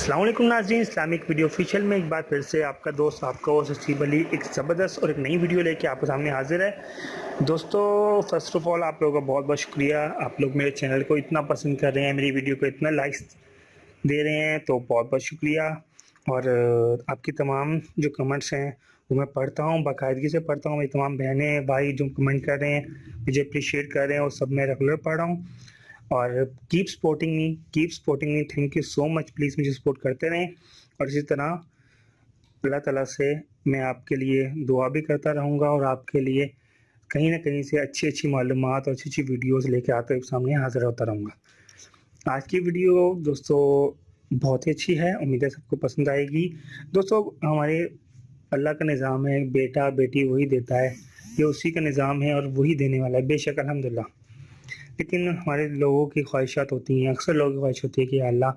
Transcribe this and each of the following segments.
अस्सलाम वालेकुम नाज़रीन, इस्लामिक वीडियो ऑफिशियल में एक बार फिर से आपका दोस्त आपका होस्ट हसीब अली एक ज़बरदस्त और एक नई वीडियो लेके आपके सामने हाजिर है। दोस्तों फर्स्ट ऑफ ऑल आप लोगों का बहुत बहुत शुक्रिया, आप लोग मेरे चैनल को इतना पसंद कर रहे हैं, मेरी वीडियो को इतना लाइक्स दे रहे हैं, तो बहुत बहुत शुक्रिया। और आपकी तमाम जो कमेंट्स हैं वो मैं पढ़ता हूँ, बाकायदगी से पढ़ता हूँ। मेरी तमाम बहनें भाई जो कमेंट कर रहे हैं, मुझे अप्रिशिएट कर रहे हैं, वो सब मैं रेगुलर पढ़ रहा हूँ। और keep supporting me, thank you so much. Please मुझे सपोर्ट करते रहें और इसी तरह अल्लाह ताला से मैं आपके लिए दुआ भी करता रहूँगा और आपके लिए कहीं ना कहीं से अच्छी अच्छी मालूमात और अच्छी अच्छी वीडियोस लेके आते हुए सामने हाजिर होता रहूँगा। आज की वीडियो दोस्तों बहुत ही अच्छी है, उम्मीद है सबको पसंद आएगी। दोस्तों हमारे अल्लाह का निज़ाम है, बेटा बेटी वही देता है, ये उसी का निज़ाम है और वही देने वाला है बेशक अल्हम्दुलिल्लाह। लेकिन हमारे लोगों की ख्वाहिशात होती हैं, अक्सर लोगों की ख्वाहिश होती है कि अल्लाह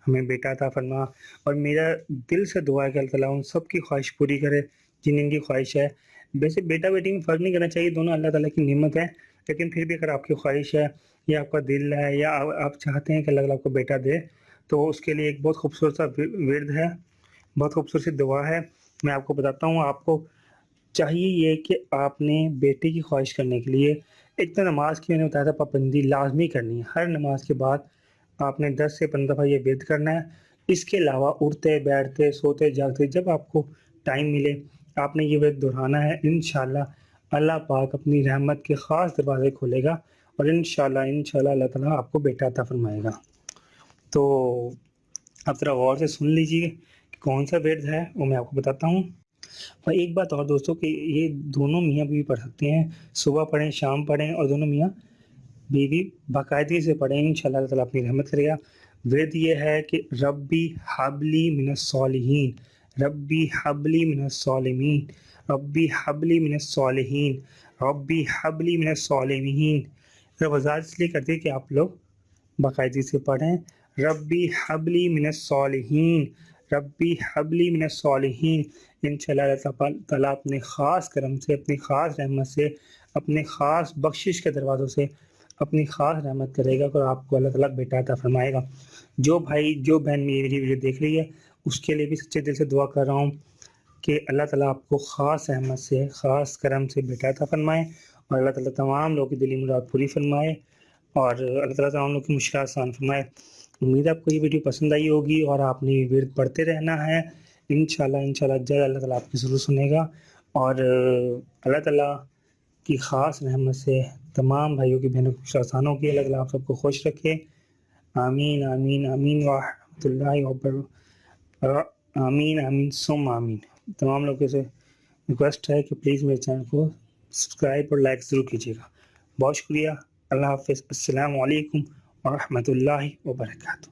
हमें बेटा अता फरमा। और मेरा दिल से दुआ है कि अल्लाह ताला उन सब की ख्वाहिश पूरी करे जिनकी ख्वाहिश है। वैसे बेटा बेटी में फ़र्क नहीं करना चाहिए, दोनों अल्लाह ताला की नेमत है, लेकिन फिर भी अगर आपकी ख्वाहिश है या आपका दिल है या आप चाहते हैं कि अल्लाह ताला आपको बेटा दे, तो उसके लिए एक बहुत खूबसूरत सा विर्द है, बहुत खूबसूरत सी दुआ है। मैं आपको बताता हूँ। आपको चाहिए ये कि आपने बेटे की ख्वाहिश करने के लिए एक तो नमाज की मैंने बताया था पाबंदी लाजमी करनी है। हर नमाज के बाद आपने 10 से 15 दफ़ा ये विर्द करना है। इसके अलावा उठते बैठते सोते जागते जब आपको टाइम मिले आपने ये विर्द दोहराना है। इंशाअल्लाह अल्लाह पाक अपनी रहमत के ख़ास दरवाज़े खोलेगा और इंशाअल्लाह अल्लाह ताला आपको बेटा अता फरमाएगा। तो आप ज़रा गौर से सुन लीजिए कि कौन सा विर्द है, वो मैं आपको बताता हूँ। और एक बात और दोस्तों कि ये दोनों मियाँ बीवी पढ़ सकते हैं, सुबह पढ़ें शाम पढ़ें, और दोनों मियाँ बीवी बाकायदगी से पढ़ें, इंशाअल्लाह अल्लाह ताला अपनी रहमत करेगा। विर्द ये है कि रब्बी हबली मिनस्सॉलिहीन, रब्बी हबली मिनस्सॉलिमीन, रब्बी हबली मिनस्सॉलिहीन, रब्बी हबली मिनस्सॉलिमीन। वज़ाहत इसलिए करते हैं कि आप लोग बाकायदगी से पढ़ें, रब्बी हबली मिनस्सॉलिहीन, रब्बी हबली मिनस्सॉलिहीन। इंशाअल्लाह अल्लाह ताला अपने ख़ास करम से, अपनी ख़ास रहमत से, अपने ख़ास बख्शिश के दरवाज़ों से अपनी ख़ास रहमत करेगा और आपको अल्लाह ताला बेटा अता फरमाएगा। जो भाई जो बहन मेरी वीडियो देख रही है उसके लिए भी सच्चे दिल से दुआ कर रहा हूँ कि अल्लाह ताला आपको ख़ास रहमत से, ख़ास करम से बेटा अता फरमाए और अल्लाह ताला तमाम लोगों की दिली मुराद पूरी फरमाए और अल्लाह ताला तमाम लोगों की मुश्किलात आसान फरमाए। उम्मीद है आपको ये वीडियो पसंद आई होगी और आपने ये विर्द पढ़ते रहना है। इंशाअल्लाह जल्द अल्लाह ताला आपकी ज़रूर सुनेगा और अल्लाह ताला की ख़ास रहमत से तमाम भाइयों की बहनों की आसान होगी। अल्लाह ताला आप सबको खुश रखे। आमीन आमीन आमीन व रहमतुल्लाहि व बरकातहू। आमीन आमीन सुम्मा आमीन। तमाम लोगों से रिक्वेस्ट है कि प्लीज़ मेरे चैनल को सब्सक्राइब और लाइक ज़रूर कीजिएगा। बहुत शुक्रिया। अल्लाह हाफ़िज़। अस्सलामु अलैकुम व रहमतुल्लाहि व बरकातहू।